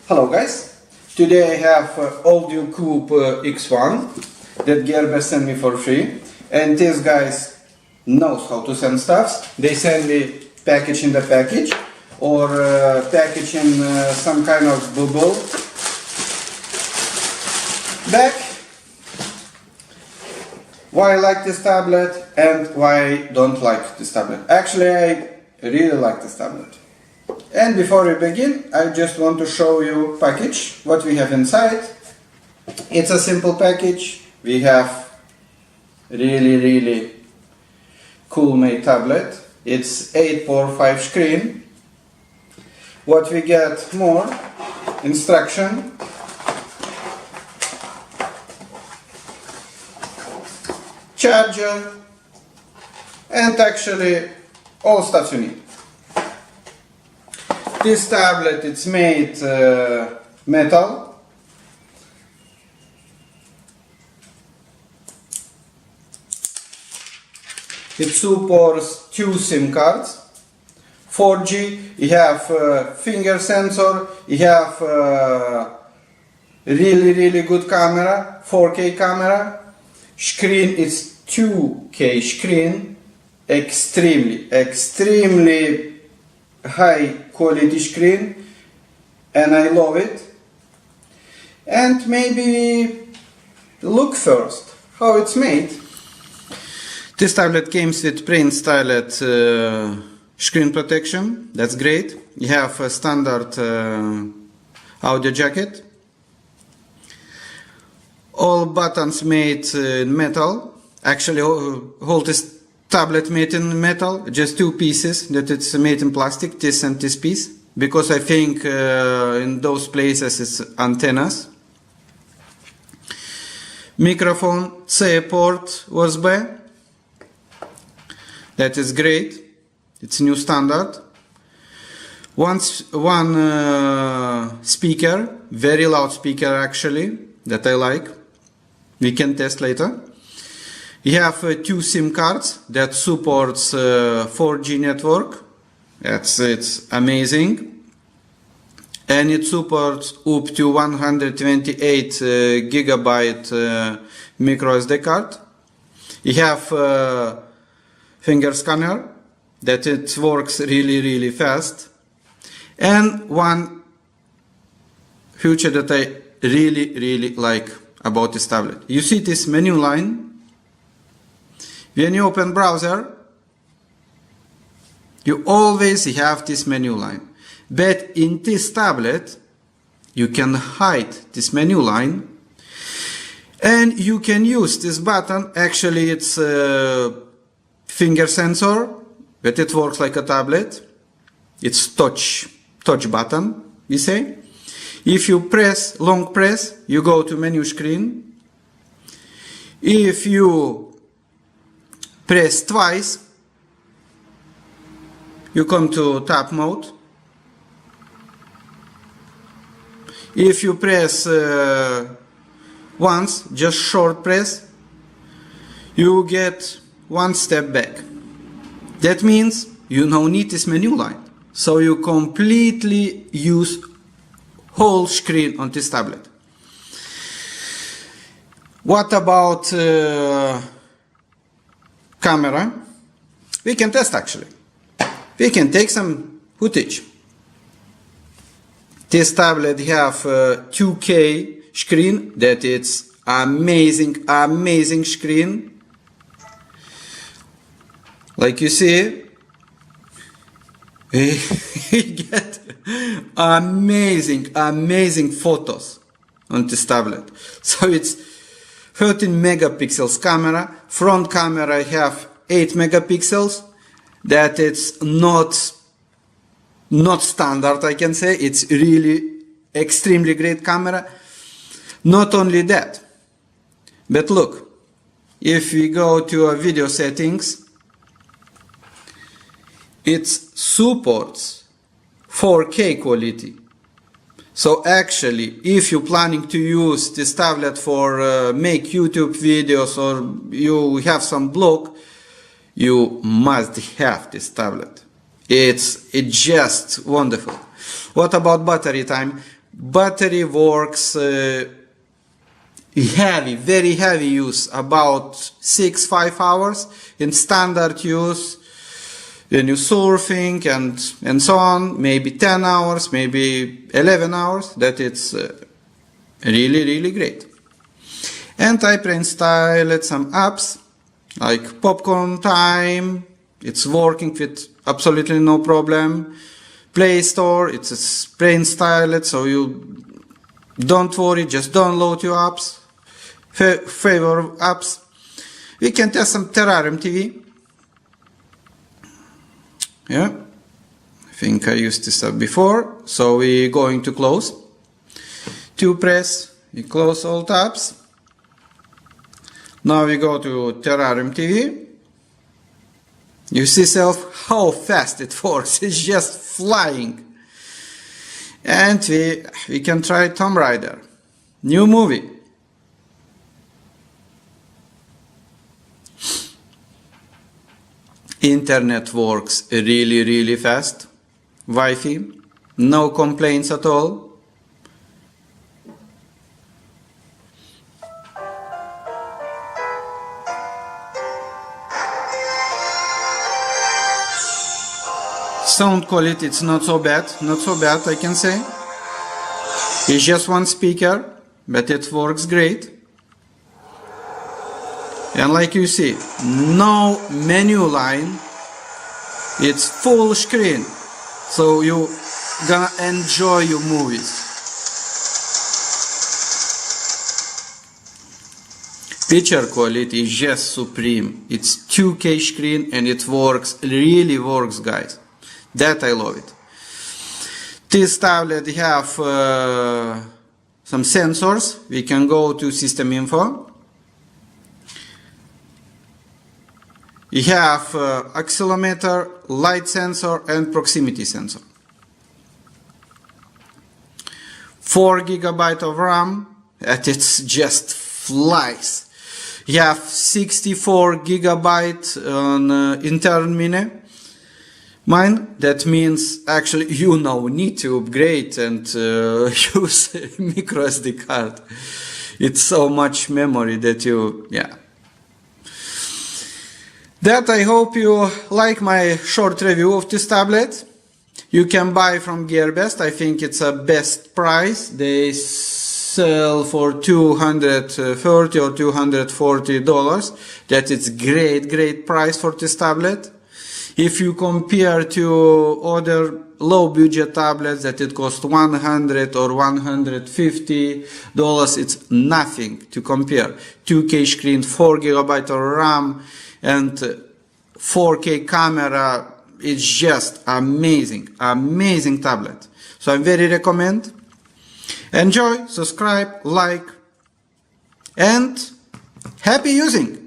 Hello guys, today I have Alldocube X1 that Gerber sent me for free, and these guys knows how to send stuffs. They send me package in the package or package in some kind of bubble bag. Why I like this tablet and why I don't like this tablet. Actually, I really like this tablet. And before we begin, I just want to show you package, what we have inside. It's a simple package. We have really cool made tablet. It's 8.5 screen. What we get more, instruction, charger, and actually all stuff you need. This tablet, it's made metal. It supports 2 SIM cards, 4G, you have finger sensor, you have really good camera, 4K camera. Screen is 2K screen, extremely high quality screen, and I love it. And maybe look first how it's made. This tablet comes with pre-installed screen protection. That's great. You have a standard audio jacket. All buttons made in metal. Actually, all this tablet made in metal. Just 2 pieces that it's made in plastic, this and this piece. Because I think in those places it's antennas. Microphone, C port, USB. That is great. It's new standard. One speaker, very loud speaker actually, that I like. We can test later. You have 2 SIM cards that supports 4G network. It's amazing. And it supports up to 128 gigabyte micro SD card. You have finger scanner that it works really fast. And one feature that I really like about this tablet. You see this menu line. When you open browser, you always have this menu line. But in this tablet, you can hide this menu line, and you can use this button. Actually, it's a finger sensor, but it works like a tablet. It's touch button, we say. If you press, long press, you go to menu screen. If you press twice, you come to tap mode. If you press once, just short press, you get 1 step back. That means you don't need this menu line. So you completely use whole screen on this tablet. What about camera? We can test actually. We can take some footage. This tablet have 2K screen that it's amazing screen. Like you see, we get amazing photos on this tablet. So it's 13 megapixels camera. Front camera have 8 megapixels. That it's not standard, I can say. It's really extremely great camera. Not only that, but look, if we go to our video settings, it supports 4K quality. So actually, if you're planning to use this tablet for make YouTube videos, or you have some blog, you must have this tablet. It's just wonderful. What about battery time? Battery works heavy, very heavy use, about 6-5 hours. In standard use, when you're surfing and so on, maybe 10 hours, maybe 11 hours. That it's really great. And I pre-installed some apps like Popcorn Time. It's working with absolutely no problem. Play Store, it's pre-installed, so you don't worry, just download your apps, favorite apps. We can test some Terrarium TV. Yeah, I think I used this up before, so we're going to close. To press, we close all tabs. Now we go to Terrarium TV. You see how fast it works, it's just flying. And we can try Tomb Raider, new movie. Internet works really fast. Wi-Fi, no complaints at all. Sound quality, it's not so bad I can say. It's just one speaker, but it works great. And like you see, no menu line, it's full screen, so you gonna enjoy your movies. Picture quality is just supreme. It's 2K screen and it works, really works, guys. That I love it. This tablet have some sensors. We can go to system info. You have accelerometer, light sensor and proximity sensor. 4 GB of RAM, and it's just flies. You have 64 GB on internal mini. Mine, that means actually you now need to upgrade and use micro SD card. It's so much memory that That I hope you like my short review of this tablet. You can buy from GearBest. I think it's a best price. They sell for $230 or $240. That is great price for this tablet. If you compare to other low budget tablets that it costs $100 or $150, it's nothing to compare. 2K screen, 4 GB of RAM and 4K camera. It's just amazing tablet. So I very recommend. Enjoy, subscribe, like, and happy using!